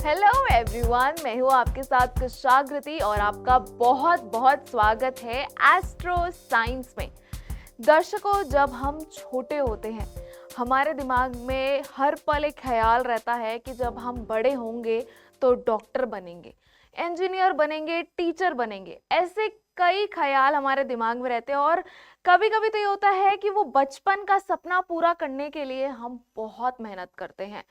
Hello everyone, मैं हूँ आपके साथ कुशाग्रति और आपका बहुत बहुत स्वागत है एस्ट्रो साइंस में। दर्शकों, जब हम छोटे होते हैं हमारे दिमाग में हर पल एक ख्याल रहता है कि जब हम बड़े होंगे तो डॉक्टर बनेंगे, इंजीनियर बनेंगे, टीचर बनेंगे। ऐसे कई ख्याल हमारे दिमाग में रहते हैं और कभी कभी तो ये होता है कि वो बचपन का सपना पूरा करने के लिए हम बहुत मेहनत करते हैं।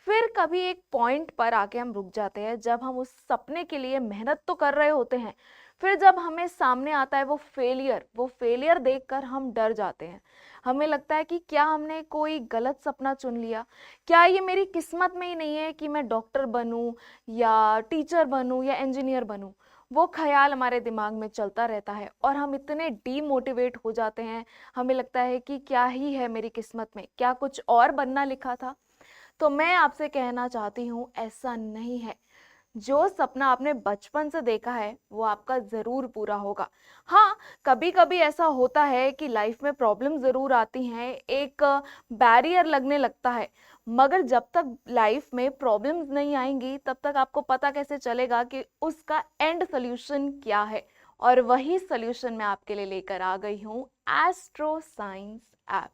फिर कभी एक पॉइंट पर आके हम रुक जाते हैं जब हम उस सपने के लिए मेहनत तो कर रहे होते हैं, फिर जब हमें सामने आता है वो फेलियर देखकर हम डर जाते हैं। हमें लगता है कि क्या हमने कोई गलत सपना चुन लिया, क्या ये मेरी किस्मत में ही नहीं है कि मैं डॉक्टर बनूं या टीचर बनूं या इंजीनियर बनूं। वो ख्याल हमारे दिमाग में चलता रहता है और हम इतने डीमोटिवेट हो जाते हैं। हमें लगता है कि क्या ही है मेरी किस्मत में, क्या कुछ और बनना लिखा था। तो मैं आपसे कहना चाहती हूँ, ऐसा नहीं है। जो सपना आपने बचपन से देखा है वो आपका ज़रूर पूरा होगा। हाँ, कभी कभी ऐसा होता है कि लाइफ में प्रॉब्लम ज़रूर आती हैं, एक बैरियर लगने लगता है। मगर जब तक लाइफ में प्रॉब्लम्स नहीं आएंगी तब तक आपको पता कैसे चलेगा कि उसका एंड सोल्यूशन क्या है। और वही सोल्यूशन मैं आपके लिए लेकर आ गई हूँ, एस्ट्रो साइंस ऐप।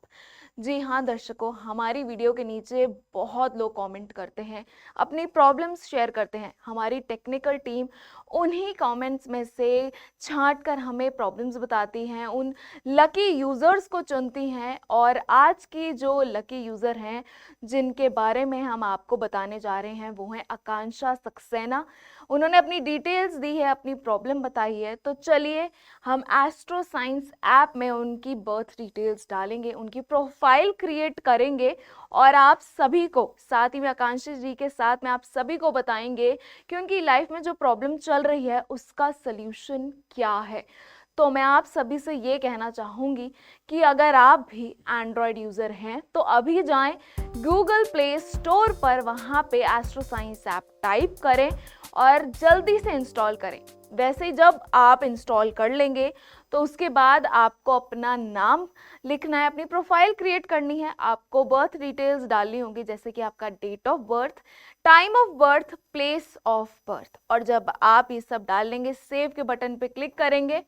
जी हाँ दर्शकों, हमारी वीडियो के नीचे बहुत लोग कमेंट करते हैं, अपनी प्रॉब्लम्स शेयर करते हैं। हमारी टेक्निकल टीम उन्हीं कमेंट्स में से छांट कर हमें प्रॉब्लम्स बताती हैं, उन लकी यूज़र्स को चुनती हैं। और आज की जो लकी यूज़र हैं जिनके बारे में हम आपको बताने जा रहे हैं वो हैं आकांक्षा सक्सेना। उन्होंने अपनी डिटेल्स दी है, अपनी प्रॉब्लम बताई है। तो चलिए हम एस्ट्रो साइंस ऐप में उनकी बर्थ डिटेल्स डालेंगे, उनकी प्रोफाइल क्रिएट करेंगे और आप सभी को, साथ ही में आकांक्षा जी के साथ में आप सभी को बताएंगे कि उनकी लाइफ में जो प्रॉब्लम चल रही है उसका सल्यूशन क्या है। तो मैं आप सभी से ये कहना चाहूँगी कि अगर आप भी एंड्रॉयड यूज़र हैं तो अभी जाएं गूगल प्ले स्टोर पर, वहाँ पे एस्ट्रो साइंस ऐप टाइप करें और जल्दी से इंस्टॉल करें। वैसे ही जब आप इंस्टॉल कर लेंगे तो उसके बाद आपको अपना नाम लिखना है, अपनी प्रोफाइल क्रिएट करनी है, आपको बर्थ डिटेल्स डालनी होंगी, जैसे कि आपका date of birth, time of birth, place of birth. और जब आप ये सब डाल लेंगे, सेव के बटन पे क्लिक करेंगे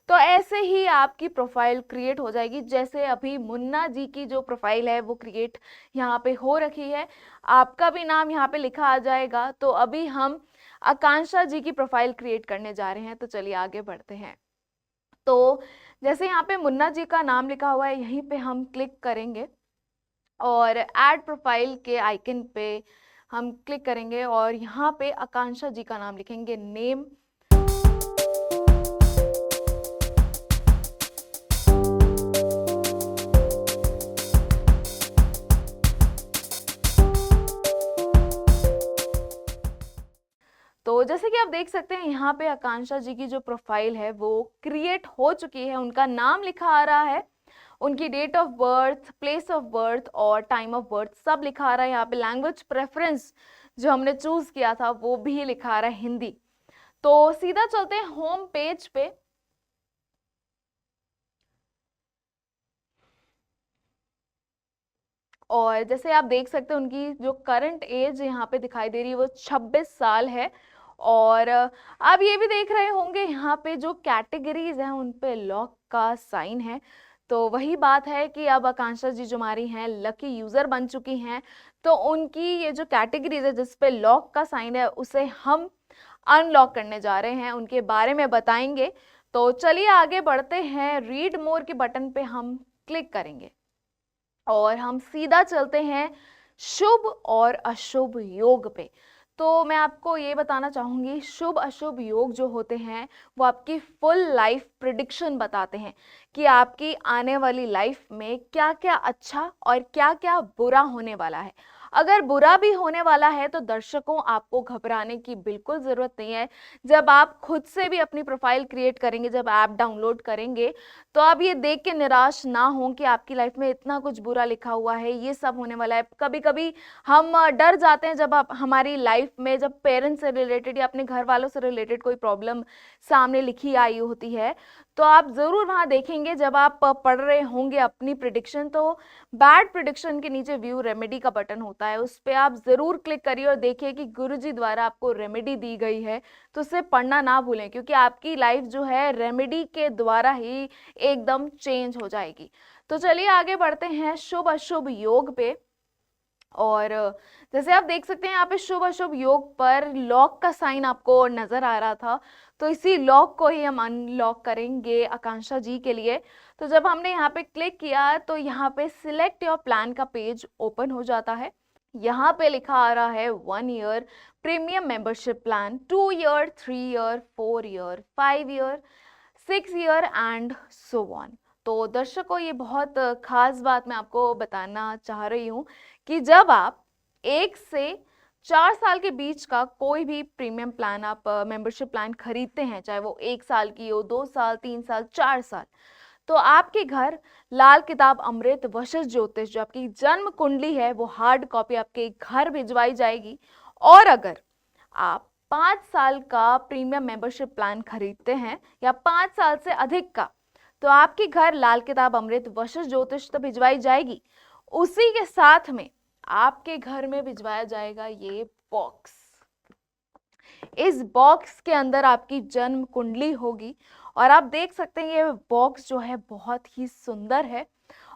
तो ऐसे ही आपकी प्रोफाइल क्रिएट हो जाएगी। जैसे अभी मुन्ना जी की जो प्रोफाइल है वो क्रिएट यहाँ पे हो रखी है, आपका भी नाम यहाँ पे लिखा आ जाएगा। तो अभी हम आकांक्षा जी की प्रोफाइल क्रिएट करने जा रहे हैं, तो चलिए आगे बढ़ते हैं। तो जैसे यहाँ पे मुन्ना जी का नाम लिखा हुआ है, यहीं पे हम क्लिक करेंगे और ऐड प्रोफाइल के आइकन पे हम क्लिक करेंगे और यहाँ पे आकांक्षा जी का नाम लिखेंगे, नेम। तो जैसे कि आप देख सकते हैं यहाँ पे आकांक्षा जी की जो प्रोफाइल है वो क्रिएट हो चुकी है, उनका नाम लिखा आ रहा है, उनकी date of birth, place of birth और टाइम ऑफ बर्थ सब लिखा आ रहा है। यहाँ पे लैंग्वेज प्रेफरेंस जो हमने चूज किया था वो भी लिखा आ रहा है, हिंदी। तो सीधा चलते हैं होम पेज पे। और जैसे आप देख सकते हैं उनकी जो करंट एज यहाँ पे दिखाई दे रही है वो 26 साल है। और आप ये भी देख रहे होंगे यहाँ पे जो कैटेगरीज हैं उन पे लॉक का साइन है। तो वही बात है कि अब आकांक्षा जी जो हमारी हैं लकी यूजर बन चुकी हैं, तो उनकी ये जो कैटेगरीज है जिस पे लॉक का साइन है उसे हम अनलॉक करने जा रहे हैं, उनके बारे में बताएंगे। तो चलिए आगे बढ़ते हैं, रीड मोर के बटन पे हम क्लिक करेंगे और हम सीधा चलते हैं शुभ और अशुभ योग पे। तो मैं आपको ये बताना चाहूंगी, शुभ अशुभ योग जो होते हैं वो आपकी फुल लाइफ प्रिडिक्शन बताते हैं कि आपकी आने वाली लाइफ में क्या क्या अच्छा और क्या क्या बुरा होने वाला है। अगर बुरा भी होने वाला है तो दर्शकों आपको घबराने की बिल्कुल ज़रूरत नहीं है। जब आप खुद से भी अपनी प्रोफाइल क्रिएट करेंगे, जब ऐप डाउनलोड करेंगे, तो आप ये देख के निराश ना हो कि आपकी लाइफ में इतना कुछ बुरा लिखा हुआ है, ये सब होने वाला है। कभी कभी हम डर जाते हैं जब आप हमारी लाइफ में, जब पेरेंट्स से रिलेटेड या अपने घर वालों से रिलेटेड कोई प्रॉब्लम सामने लिखी आई होती है, तो आप ज़रूर वहाँ देखेंगे जब आप पढ़ रहे होंगे अपनी प्रिडिक्शन, तो बैड प्रिडिक्शन के नीचे व्यू रेमेडी का बटन होता है, उस पर आप ज़रूर क्लिक करिए और देखिए कि गुरुजी द्वारा आपको रेमेडी दी गई है। तो उसे पढ़ना ना भूलें, क्योंकि आपकी लाइफ जो है रेमेडी के द्वारा ही एकदम चेंज हो जाएगी। तो चलिए आगे बढ़ते हैं शुभ अशुभ योग पे। और जैसे आप देख सकते हैं यहाँ पे शुभ अशुभ योग पर लॉक का साइन आपको नजर आ रहा था, तो इसी लॉक को ही हम अनलॉक करेंगे आकांक्षा जी के लिए। तो जब हमने यहाँ पे क्लिक किया तो यहाँ पे सिलेक्ट योर प्लान का पेज ओपन हो जाता है। यहाँ पे लिखा आ रहा है 1 year premium membership plan, 2 year, 3 year, 4 year, 5 year, 6 year and so on. तो दर्शकों, ये बहुत खास बात मैं आपको बताना चाह रही हूँ कि जब आप 1 से 4 साल के बीच का कोई भी प्रीमियम प्लान, आप मेंबरशिप प्लान खरीदते हैं, चाहे वो 1 साल की हो, 2 साल, 3 साल, 4 साल, तो आपके घर लाल किताब अमृत वशिष्ठ ज्योतिष, जो आपकी जन्म कुंडली है, वो हार्ड कॉपी आपके घर भिजवाई जाएगी। और अगर आप 5 साल का प्रीमियम मेंबरशिप प्लान खरीदते हैं या 5 साल से अधिक का, तो आपके घर लाल किताब अमृत वशिष्ठ ज्योतिष तो भिजवाई जाएगी, उसी के साथ में आपके घर में भिजवाया जाएगा ये बॉक्स। इस बॉक्स के अंदर आपकी जन्म कुंडली होगी और आप देख सकते हैं ये बॉक्स जो है बहुत ही सुंदर है।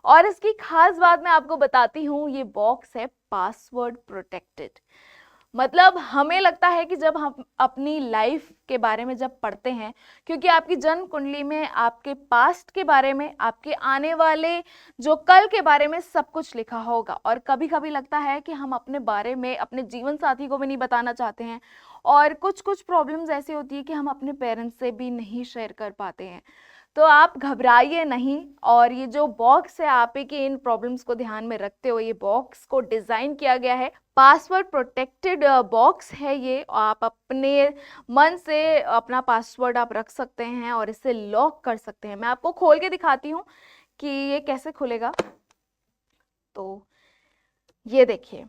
और इसकी खास बात मैं आपको बताती हूँ, ये बॉक्स है पासवर्ड प्रोटेक्टेड। मतलब हमें लगता है कि जब हम अपनी लाइफ के बारे में जब पढ़ते हैं, क्योंकि आपकी जन्म कुंडली में आपके पास्ट के बारे में, आपके आने वाले जो कल के बारे में सब कुछ लिखा होगा। और कभी कभी लगता है कि हम अपने बारे में अपने जीवन साथी को भी नहीं बताना चाहते हैं, और कुछ कुछ प्रॉब्लम्स ऐसी होती है कि हम अपने पेरेंट्स से भी नहीं शेयर कर पाते हैं। तो आप घबराइए नहीं, और ये जो बॉक्स है आप ही की इन प्रॉब्लम्स को ध्यान में रखते हुए ये बॉक्स को डिज़ाइन किया गया है। पासवर्ड प्रोटेक्टेड बॉक्स है ये, आप अपने मन से अपना पासवर्ड आप रख सकते हैं और इसे लॉक कर सकते हैं। मैं आपको खोल के दिखाती हूँ कि ये कैसे खुलेगा। तो ये देखिए,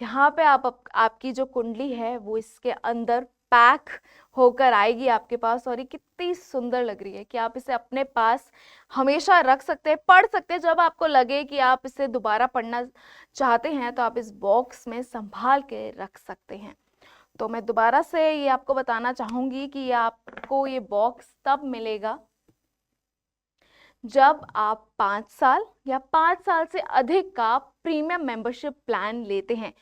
यहाँ पे आपकी जो कुंडली है वो इसके अंदर पैक होकर आएगी आपके पास, और ये कितनी सुंदर लग रही है कि आप इसे अपने पास हमेशा रख सकते हैं, पढ़ सकते हैं। जब आपको लगे कि आप इसे दोबारा पढ़ना चाहते हैं तो आप इस बॉक्स में संभाल के रख सकते हैं। तो मैं दोबारा से ये आपको बताना चाहूँगी कि आपको ये बॉक्स तब मिलेगा जब आप 5 साल या 5 साल से अधिक का प्रीमियम मेंबरशिप प्लान लेते हैं।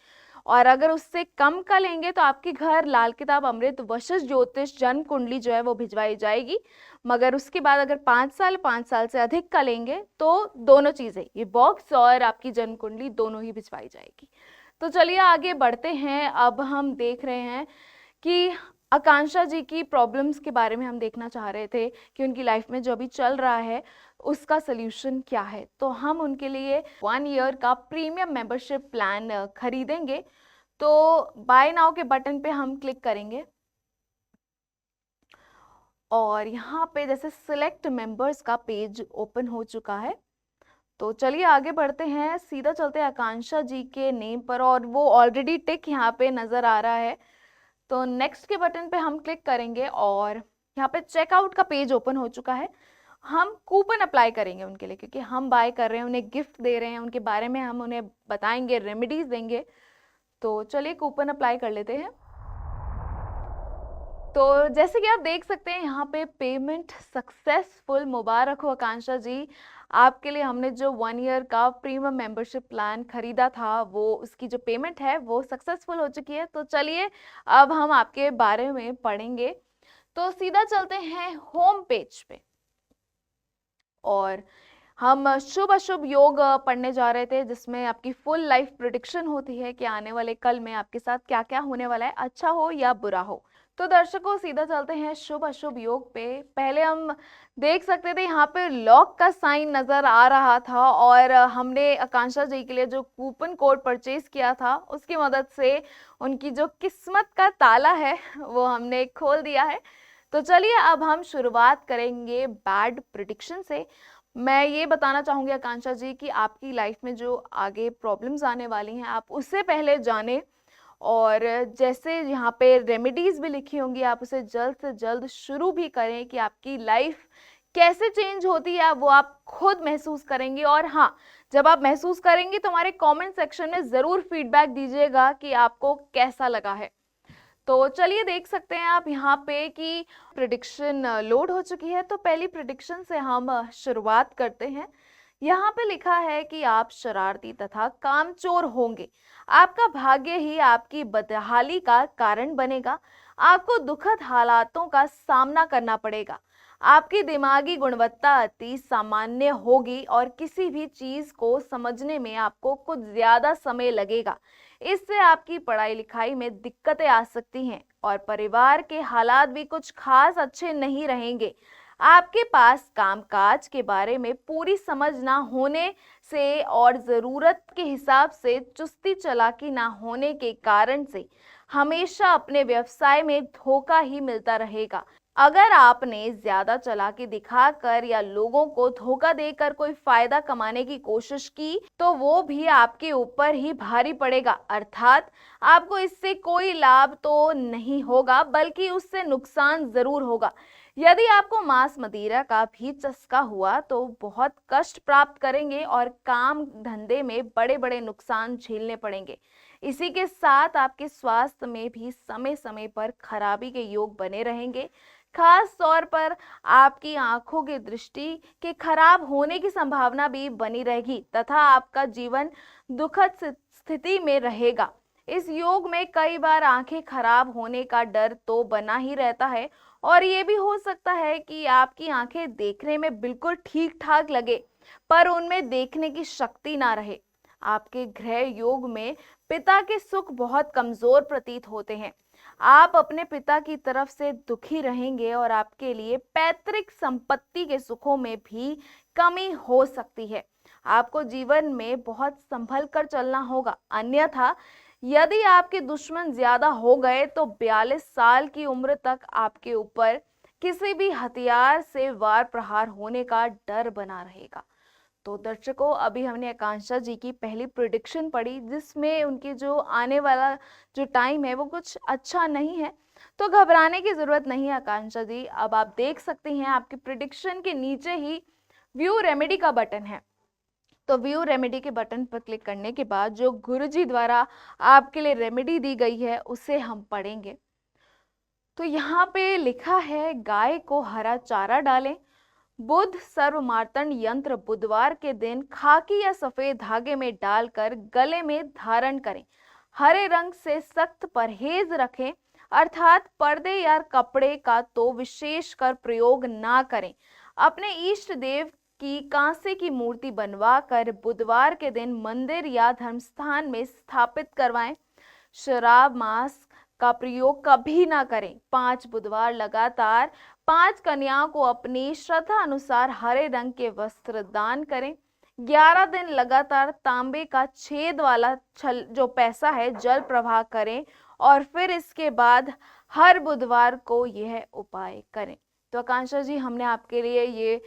और अगर उससे कम का लेंगे तो आपके घर लाल किताब अमृत वशिष्ठ ज्योतिष जन्म कुंडली जो है वो भिजवाई जाएगी। मगर उसके बाद अगर 5 साल से अधिक का लेंगे तो दोनों चीज़ें, ये बॉक्स और आपकी जन्म कुंडली, दोनों ही भिजवाई जाएगी। तो चलिए आगे बढ़ते हैं। अब हम देख रहे हैं कि आकांक्षा जी की प्रॉब्लम्स के बारे में हम देखना चाह रहे थे कि उनकी लाइफ में जो अभी चल रहा है उसका सल्यूशन क्या है। तो हम उनके लिए 1 ईयर का प्रीमियम मेंबरशिप प्लान खरीदेंगे। तो बाय नाउ के बटन पे हम क्लिक करेंगे और यहाँ पे जैसे सिलेक्ट मेंबर्स का पेज ओपन हो चुका है। तो चलिए आगे बढ़ते हैं, सीधा चलते हैं आकांक्षा जी के नेम पर, और वो ऑलरेडी टिक यहाँ पे नज़र आ रहा है। तो नेक्स्ट के बटन पे हम क्लिक करेंगे और यहाँ पे चेकआउट का पेज ओपन हो चुका है। हम कूपन अप्लाई करेंगे उनके लिए, क्योंकि हम बाय कर रहे हैं, उन्हें गिफ्ट दे रहे हैं, उनके बारे में हम उन्हें बताएंगे, रेमेडीज देंगे। तो चलिए कूपन अप्लाई कर लेते हैं। तो जैसे कि आप देख सकते हैं यहाँ पे पेमेंट सक्सेसफुल, मुबारक हो आकांक्षा जी, आपके लिए हमने जो 1 ईयर का प्रीमियम मेंबरशिप प्लान खरीदा था वो उसकी जो पेमेंट है वो सक्सेसफुल हो चुकी है। तो चलिए अब हम आपके बारे में पढ़ेंगे। तो सीधा चलते हैं होम पेज पे, और हम शुभ अशुभ योग पढ़ने जा रहे थे, जिसमें आपकी फुल लाइफ प्रेडिक्शन होती है कि आने वाले कल में आपके साथ क्या क्या होने वाला है, अच्छा हो या बुरा हो। तो दर्शकों सीधा चलते हैं शुभ अशुभ योग पे। पहले हम देख सकते थे यहाँ पे लॉक का साइन नजर आ रहा था, और हमने आकांक्षा जी के लिए जो कूपन कोड परचेज किया था उसकी मदद से उनकी जो किस्मत का ताला है वो हमने खोल दिया है। तो चलिए अब हम शुरुआत करेंगे बैड प्रिडिक्शन से। मैं ये बताना चाहूँगी आकांक्षा जी कि आपकी लाइफ में जो आगे प्रॉब्लम्स आने वाली हैं आप उससे पहले जाने, और जैसे यहाँ पे रेमेडीज़ भी लिखी होंगी आप उसे जल्द से जल्द शुरू भी करें कि आपकी लाइफ कैसे चेंज होती है वो आप खुद महसूस करेंगे। और हाँ, जब आप महसूस करेंगे तो हमारे कमेंट सेक्शन में ज़रूर फीडबैक दीजिएगा कि आपको कैसा लगा है। तो चलिए देख सकते हैं आप यहाँ पे कि प्रिडिक्शन लोड हो चुकी है। तो पहली प्रिडिक्शन से हम शुरुआत करते हैं। यहाँ पे लिखा है कि आप शरारती तथा कामचोर होंगे। आपका भाग्य ही आपकी बदहाली का कारण बनेगा। आपको दुखद हालातों का सामना करना पड़ेगा। आपकी दिमागी गुणवत्ता अति सामान्य होगी और किसी भी चीज को समझने में आपको कुछ ज्यादा समय लगेगा। इससे आपकी पढ़ाई लिखाई में दिक्कतें आ सकती हैं और परिवार के हालात भी कुछ खास अच्छे नहीं रहेंगे। आपके पास कामकाज के बारे में पूरी समझ ना होने से और ज़रूरत के हिसाब से चुस्ती चालाकी ना होने के कारण से हमेशा अपने व्यवसाय में धोखा ही मिलता रहेगा। अगर आपने ज्यादा चालाकी दिखाकर या लोगों को धोखा देकर कोई फायदा कमाने की कोशिश की तो वो भी आपके ऊपर ही भारी पड़ेगा। अर्थात आपको इससे कोई लाभ तो नहीं होगा बल्कि उससे नुकसान जरूर होगा। यदि आपको मांस मदिरा का भी चस्का हुआ तो बहुत कष्ट प्राप्त करेंगे और काम धंधे में बड़े बड़े नुकसान झेलने पड़ेंगे। इसी के साथ आपके स्वास्थ्य में भी समय समय पर खराबी के योग बने रहेंगे। खास तौर पर आपकी आंखों की दृष्टि के खराब होने की संभावना भी बनी रहेगी तथा आपका जीवन दुखद स्थिति में रहेगा। इस योग में कई बार आंखें खराब होने का डर तो बना ही रहता है और ये भी हो सकता है कि आपकी आंखें देखने में बिल्कुल ठीक ठाक लगे पर उनमें देखने की शक्ति ना रहे। आपके ग्रह योग में पिता के सुख बहुत कमजोर प्रतीत होते हैं। आप अपने पिता की तरफ से दुखी रहेंगे और आपके लिए पैतृक संपत्ति के सुखों में भी कमी हो सकती है। आपको जीवन में बहुत संभल कर चलना होगा, अन्यथा यदि आपके दुश्मन ज्यादा हो गए तो 42 साल की उम्र तक आपके ऊपर किसी भी हथियार से वार प्रहार होने का डर बना रहेगा। तो दर्शकों, अभी हमने आकांक्षा जी की पहली प्रिडिक्शन पढ़ी जिसमें उनकी जो आने वाला जो टाइम है वो कुछ अच्छा नहीं है। तो घबराने की जरूरत नहीं है आकांक्षा जी। अब आप देख सकती हैं आपकी प्रिडिक्शन के नीचे ही व्यू रेमेडी का बटन है। तो व्यू रेमेडी के बटन पर क्लिक करने के बाद जो गुरुजी द्वारा आपके लिए रेमेडी दी गई है उसे हम पढ़ेंगे। तो यहाँ पे लिखा है, गाय को हरा चारा डालें। बुध सर्वमार्तंड यंत्र बुधवार के दिन खाकी या सफेद धागे में डालकर गले में धारण करें। हरे रंग से सख्त परहेज रखें, अर्थात पर्दे या कपड़े का तो विशेष कर प्रयोग ना करें। अपने इष्ट देव की कांसे की मूर्ति बनवा कर बुधवार के दिन मंदिर या धर्मस्थान में स्थापित करवाएं। शराब मांस का प्रयोग कभी ना करें। 5 बुधवार लगातार 5 कन्याओं को अपनी श्रद्धा अनुसार हरे रंग के वस्त्र दान करें। 11 दिन लगातार तांबे का छेद वाला छल जो पैसा है जल प्रवाह करें और फिर इसके बाद हर बुधवार को यह उपाय करें। तो आकांक्षा जी, हमने आपके लिए ये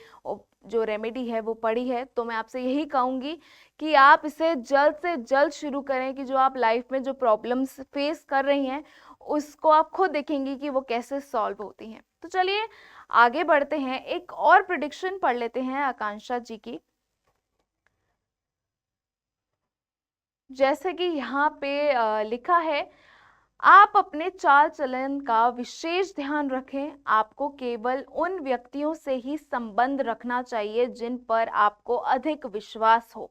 जो रेमेडी है वो पढ़ी है। तो मैं आपसे यही कहूँगी कि आप इसे जल्द से जल्द शुरू करें कि जो आप लाइफ में जो प्रॉब्लम्स फेस कर रही हैं उसको आप खुद देखेंगी कि वो कैसे सॉल्व होती हैं। तो चलिए आगे बढ़ते हैं, एक और प्रिडिक्शन पढ़ लेते हैं आकांक्षा जी की। जैसे कि यहाँ पे लिखा है, आप अपने चाल चलन का विशेष ध्यान रखें। आपको केवल उन व्यक्तियों से ही संबंध रखना चाहिए जिन पर आपको अधिक विश्वास हो।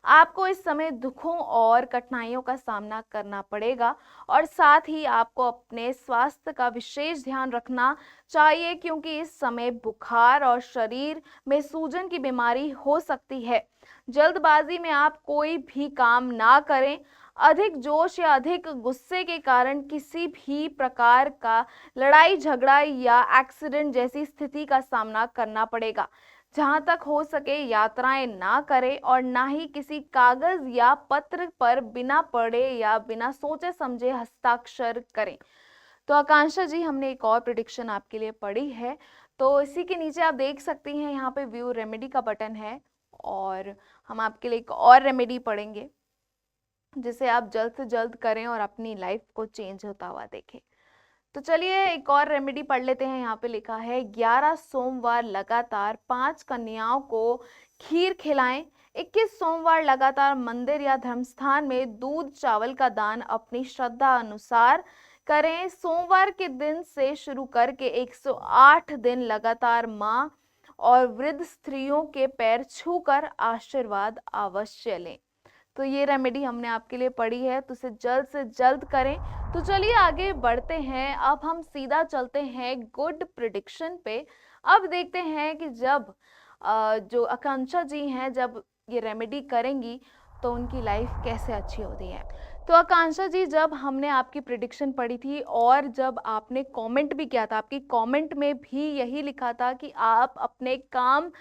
आपको इस समय दुखों और कठिनाइयों का सामना करना पड़ेगा और साथ ही आपको अपने स्वास्थ्य का विशेष ध्यान रखना चाहिए क्योंकि इस समय बुखार और शरीर में सूजन की बीमारी हो सकती है। जल्दबाजी में आप कोई भी काम ना करें। अधिक जोश या अधिक गुस्से के कारण किसी भी प्रकार का लड़ाई झगड़ा या एक्सीडेंट जैसी स्थिति का सामना करना पड़ेगा। जहां तक हो सके यात्राएं ना करें और ना ही किसी कागज या पत्र पर बिना पढ़े या बिना सोचे समझे हस्ताक्षर करें। तो आकांक्षा जी, हमने एक और प्रिडिक्शन आपके लिए पढ़ी है। तो इसी के नीचे आप देख सकती हैं यहाँ पे व्यू रेमेडी का बटन है और हम आपके लिए एक और रेमेडी पढ़ेंगे जिसे आप जल्द से जल्द करें और अपनी लाइफ को चेंज होता हुआ देखें। तो चलिए एक और रेमेडी पढ़ लेते हैं। यहाँ पे लिखा है 11 सोमवार लगातार 5 कन्याओं को खीर खिलाएं। 21 सोमवार लगातार मंदिर या धर्मस्थान में दूध चावल का दान अपनी श्रद्धा अनुसार करें। सोमवार के दिन से शुरू करके 108 दिन लगातार माँ और वृद्ध स्त्रियों के पैर छूकर आशीर्वाद अवश्य लें। तो ये रेमेडी हमने आपके लिए पढ़ी है, तो इसे जल्द से जल्द करें। तो चलिए आगे बढ़ते हैं। अब हम सीधा चलते हैं गुड प्रिडिक्शन पे। अब देखते हैं कि जब जो आकांक्षा जी हैं जब ये रेमेडी करेंगी तो उनकी लाइफ कैसे अच्छी होती है। तो आकांक्षा जी, जब हमने आपकी प्रिडिक्शन पढ़ी थी और जब आपने कमेंट भी किया था, आपकी कमेंट में भी यही लिखा था कि आप अपने काम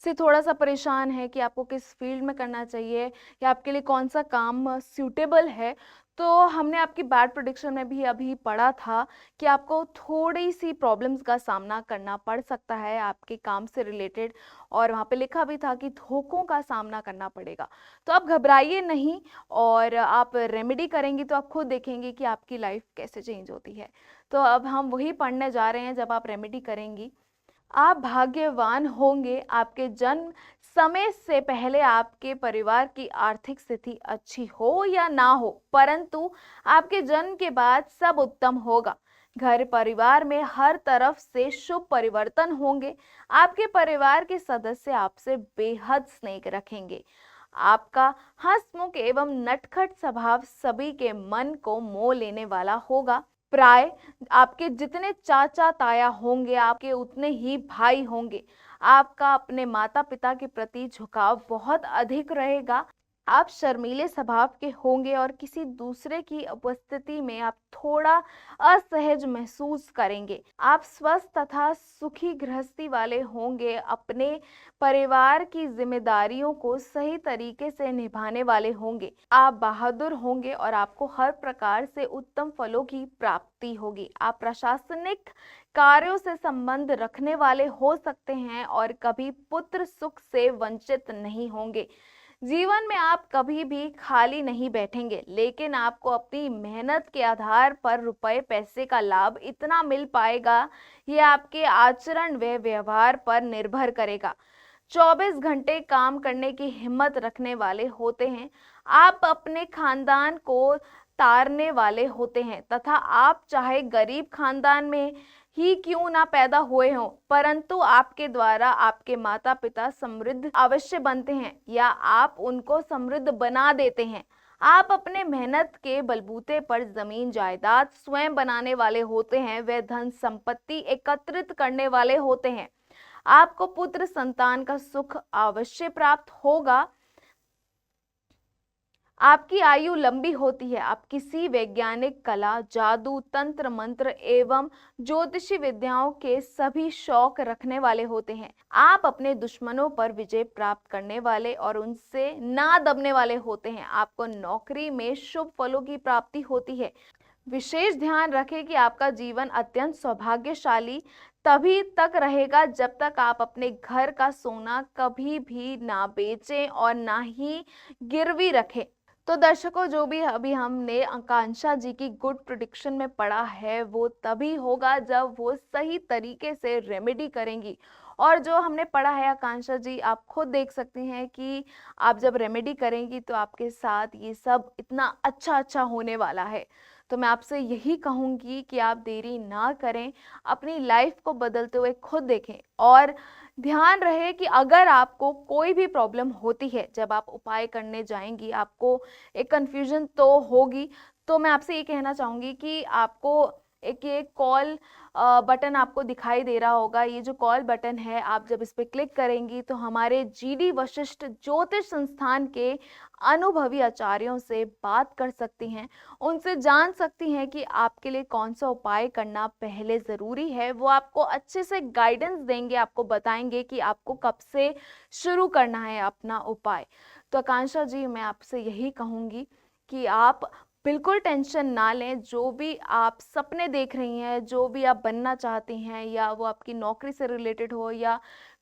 से थोड़ा सा परेशान है कि आपको किस फील्ड में करना चाहिए या आपके लिए कौन सा काम सूटेबल है। तो हमने आपकी बैड प्रेडिक्शन में भी अभी पढ़ा था कि आपको थोड़ी सी प्रॉब्लम्स का सामना करना पड़ सकता है आपके काम से रिलेटेड, और वहाँ पे लिखा भी था कि धोखों का सामना करना पड़ेगा। तो आप घबराइए नहीं, और आप रेमेडी करेंगी तो आप खुद देखेंगे कि आपकी लाइफ कैसे चेंज होती है। तो अब हम वही पढ़ने जा रहे हैं। जब आप रेमेडी करेंगी, आप भाग्यवान होंगे। आपके जन्म समय से पहले आपके परिवार की आर्थिक स्थिति अच्छी हो या ना हो, परंतु आपके जन्म के बाद सब उत्तम होगा। घर परिवार में हर तरफ से शुभ परिवर्तन होंगे। आपके परिवार के सदस्य आपसे बेहद स्नेह रखेंगे। आपका हंसमुख एवं नटखट स्वभाव सभी के मन को मोह लेने वाला होगा। प्राय आपके जितने चाचा ताया होंगे, आपके उतने ही भाई होंगे। आपका अपने माता पिता के प्रति झुकाव बहुत अधिक रहेगा। आप शर्मीले स्वभाव के होंगे और किसी दूसरे की उपस्थिति में आप थोड़ा असहज महसूस करेंगे। आप स्वस्थ तथा सुखी गृहस्थी वाले होंगे। अपने परिवार की जिम्मेदारियों को सही तरीके से निभाने वाले होंगे। आप बहादुर होंगे और आपको हर प्रकार से उत्तम फलों की प्राप्ति होगी। आप प्रशासनिक कार्यों से संबंध रखने वाले हो सकते हैं और कभी पुत्र सुख से वंचित नहीं होंगे। जीवन में आप कभी भी खाली नहीं बैठेंगे, लेकिन आपको अपनी मेहनत के आधार पर रुपए पैसे का लाभ इतना मिल पाएगा, ये आपके आचरण व व्यवहार पर निर्भर करेगा। 24 घंटे काम करने की हिम्मत रखने वाले होते हैं। आप अपने खानदान को तारने वाले होते हैं तथा आप चाहे गरीब खानदान में ही क्यों ना पैदा हुए हों, परंतु आपके द्वारा आपके माता पिता समृद्ध अवश्य बनते हैं या आप उनको समृद्ध बना देते हैं। आप अपने मेहनत के बलबूते पर जमीन जायदाद स्वयं बनाने वाले होते हैं। वे धन संपत्ति एकत्रित करने वाले होते हैं। आपको पुत्र संतान का सुख अवश्य प्राप्त होगा। आपकी आयु लंबी होती है। आप किसी वैज्ञानिक कला, जादू, तंत्र मंत्र एवं ज्योतिषी विद्याओं के सभी शौक रखने वाले होते हैं। आप अपने दुश्मनों पर विजय प्राप्त करने वाले और उनसे ना दबने वाले होते हैं। आपको नौकरी में शुभ फलों की प्राप्ति होती है। विशेष ध्यान रखें कि आपका जीवन अत्यंत सौभाग्यशाली तभी तक रहेगा जब तक आप अपने घर का सोना कभी भी ना बेचें और ना ही गिरवी रखें। तो दर्शकों, जो भी अभी हमने आकांक्षा जी की गुड प्रेडिक्शन में पढ़ा है वो तभी होगा जब वो सही तरीके से रेमेडी करेंगी। और जो हमने पढ़ा है आकांक्षा जी, आप खुद देख सकती हैं कि आप जब रेमेडी करेंगी तो आपके साथ ये सब इतना अच्छा होने वाला है। तो मैं आपसे यही कहूँगी कि आप देरी ना करें, अपनी लाइफ को बदलते हुए खुद देखें और ध्यान रहे कि अगर आपको कोई भी प्रॉब्लम होती है, जब आप उपाय करने जाएंगी आपको एक कन्फ्यूजन तो होगी। तो मैं आपसे ये कहना चाहूँगी कि आपको एक ये कॉल बटन आपको दिखाई दे रहा होगा। ये जो कॉल बटन है, आप जब इस पर क्लिक करेंगी तो हमारे जीडी वशिष्ठ ज्योतिष संस्थान के अनुभवी आचार्यों से बात कर सकती हैं। उनसे जान सकती हैं कि आपके लिए कौन सा उपाय करना पहले ज़रूरी है। वो आपको अच्छे से गाइडेंस देंगे, आपको बताएंगे कि आपको कब से शुरू करना है अपना उपाय। तो आकांक्षा जी, मैं आपसे यही कहूँगी कि आप बिल्कुल टेंशन ना लें। जो भी आप सपने देख रही हैं, जो भी आप बनना चाहती हैं, या वो आपकी नौकरी से रिलेटेड हो या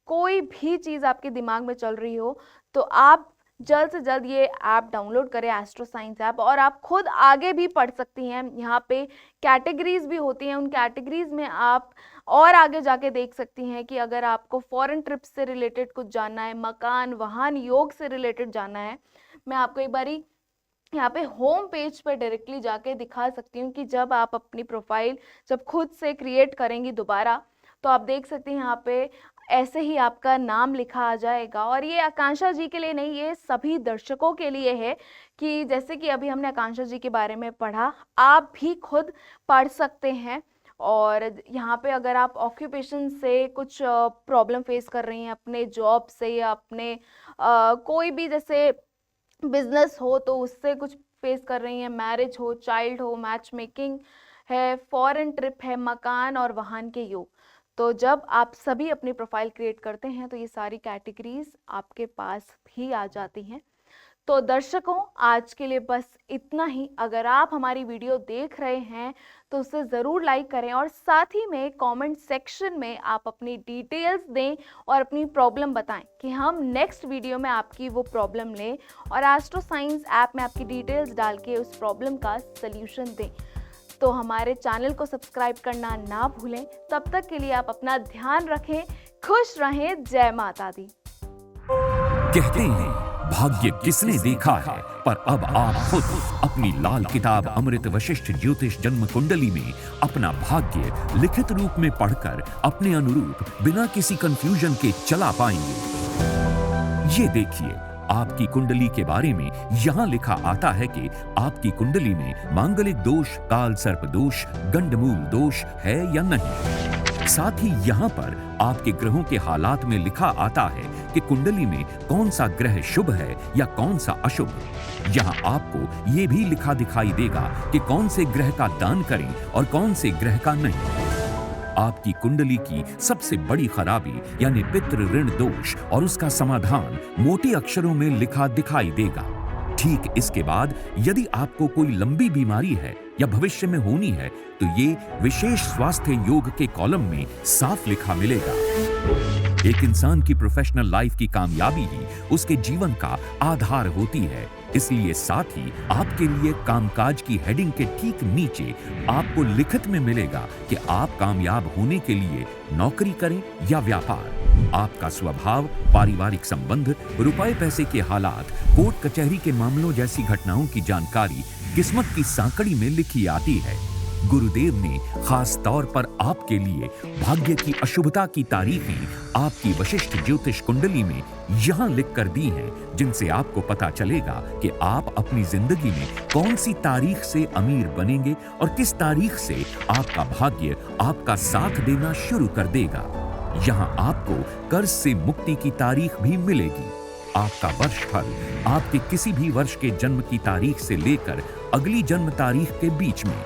कोई भी चीज़ आपके दिमाग में चल रही हो, तो आप जल्द से जल्द ये ऐप डाउनलोड करें, एस्ट्रो साइंस ऐप, और आप खुद आगे भी पढ़ सकती हैं। यहाँ पे कैटेगरीज भी होती हैं, उन कैटेगरीज में आप और आगे जाके देख सकती हैं कि अगर आपको फॉरेन ट्रिप्स से रिलेटेड कुछ जानना है, मकान, वाहन, योग से रिलेटेड जानना है, मैं आपको एक बारी यहाँ पे होम पेज पर डायरेक्टली जाके दिखा सकती हूँ कि जब आप अपनी प्रोफाइल जब खुद से क्रिएट करेंगी दोबारा, तो आप देख सकते हैं यहाँ पे ऐसे ही आपका नाम लिखा आ जाएगा। और ये आकांक्षा जी के लिए नहीं, ये सभी दर्शकों के लिए है कि जैसे कि अभी हमने आकांक्षा जी के बारे में पढ़ा, आप भी खुद पढ़ सकते हैं। और यहाँ पे अगर आप ऑक्यूपेशन से कुछ प्रॉब्लम फेस कर रही हैं, अपने जॉब से या अपने कोई भी जैसे बिजनेस हो तो उससे कुछ फेस कर रही हैं, मैरिज हो, चाइल्ड हो, मैच मेकिंग है, फॉरेन ट्रिप है, मकान और वाहन के योग, तो जब आप सभी अपनी प्रोफाइल क्रिएट करते हैं तो ये सारी कैटेगरीज आपके पास भी आ जाती हैं। तो दर्शकों, आज के लिए बस इतना ही। अगर आप हमारी वीडियो देख रहे हैं तो उसे ज़रूर लाइक करें और साथ ही में कमेंट सेक्शन में आप अपनी डिटेल्स दें और अपनी प्रॉब्लम बताएं कि हम नेक्स्ट वीडियो में आपकी वो प्रॉब्लम लें और एस्ट्रो साइंस ऐप में आपकी डिटेल्स डाल के उस प्रॉब्लम का सल्यूशन दें। तो हमारे चैनल को सब्सक्राइब करना ना भूलें। तब तक के लिए आप अपना ध्यान रखें, खुश रहें। जय माता दी। कहते हैं भाग्य किसने देखा है, पर अब आप खुद अपनी लाल किताब अमृत वशिष्ठ ज्योतिष जन्म कुंडली में अपना भाग्य लिखित रूप में पढ़कर अपने अनुरूप बिना किसी कंफ्यूजन के चला पाएंगे। ये देखिए, आपकी कुंडली के बारे में यहाँ लिखा आता है कि आपकी कुंडली में मांगलिक दोष, काल सर्प दोष, गंडमूल दोष है या नहीं। साथ ही यहाँ पर आपके ग्रहों के हालात में लिखा आता है कि कुंडली में कौन सा ग्रह शुभ है या कौन सा अशुभ। यहाँ आपको ये भी लिखा दिखाई देगा कि कौन से ग्रह का दान करें और कौन से ग्रह का नहीं। आपकी कुंडली की सबसे बड़ी खराबी यानी पितृ ऋण दोष और उसका समाधान मोटे अक्षरों में लिखा दिखाई देगा। ठीक इसके बाद यदि आपको कोई लंबी बीमारी है या भविष्य में होनी है तो ये विशेष स्वास्थ्य योग के कॉलम में साफ लिखा मिलेगा। एक इंसान की प्रोफेशनल लाइफ की कामयाबी ही उसके जीवन का आधार होती है, इसलिए साथ ही आपके लिए कामकाज की हेडिंग के ठीक नीचे आपको लिखित में मिलेगा कि आप कामयाब होने के लिए नौकरी करें या व्यापार। आपका स्वभाव, पारिवारिक संबंध, रुपए पैसे के हालात, कोर्ट कचहरी के मामलों जैसी घटनाओं की जानकारी किस्मत की सांकड़ी में लिखी आती है। गुरुदेव ने खास तौर पर आपके लिए भाग्य की अशुभता की तारीखें आपकी वशिष्ठ ज्योतिष कुंडली में यहाँ लिख कर दी हैं, जिनसे आपको पता चलेगा कि आप अपनी जिंदगी में कौन सी तारीख से अमीर बनेंगे और किस तारीख से आपका भाग्य आपका साथ देना शुरू कर देगा। यहाँ आपको कर्ज से मुक्ति की तारीख भी मिलेगी। आपका वर्षफल आपके किसी भी वर्ष के जन्म की तारीख से लेकर अगली जन्म तारीख के बीच में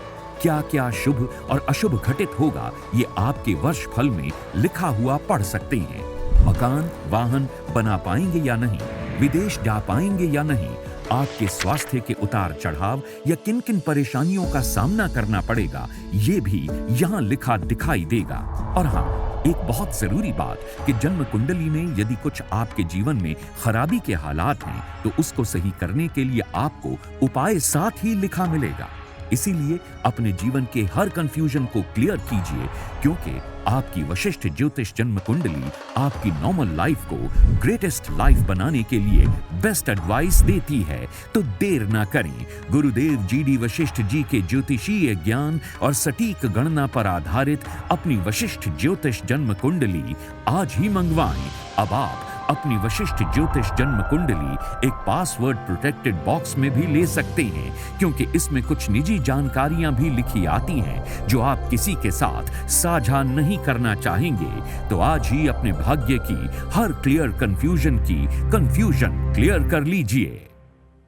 क्या क्या शुभ और अशुभ घटित होगा, ये आपके वर्ष फल में लिखा हुआ पढ़ सकते हैं। मकान, वाहन बना पाएंगे या नहीं, विदेश जा पाएंगे या नहीं, आपके स्वास्थ्य के उतार चढ़ाव या किन किन परेशानियों का सामना करना पड़ेगा, ये भी यहाँ लिखा दिखाई देगा। और हाँ, एक बहुत जरूरी बात कि जन्म कुंडली में यदि कुछ आपके जीवन में खराबी के हालात हैं तो उसको सही करने के लिए आपको उपाय साथ ही लिखा मिलेगा। इसीलिए अपने जीवन के हर कंफ्यूजन को क्लियर कीजिए, क्योंकि आपकी वशिष्ठ ज्योतिष जन्म कुंडली आपकी नॉर्मल लाइफ को ग्रेटेस्ट लाइफ बनाने के लिए बेस्ट एडवाइस देती है। तो देर ना करें, गुरुदेव GD वशिष्ठ जी के ज्योतिषीय ज्ञान और सटीक गणना पर आधारित अपनी वशिष्ठ ज्योतिष जन्म कुंडली आज ही मंगवाएं। अब आप अपनी वशिष्ठ ज्योतिष जन्म कुंडली एक पासवर्ड प्रोटेक्टेड बॉक्स में भी ले सकते हैं, क्योंकि इसमें कुछ निजी जानकारियां भी लिखी आती हैं जो आप किसी के साथ साझा नहीं करना चाहेंगे। तो आज ही अपने भाग्य की हर क्लियर कंफ्यूजन की कंफ्यूजन क्लियर कर लीजिए।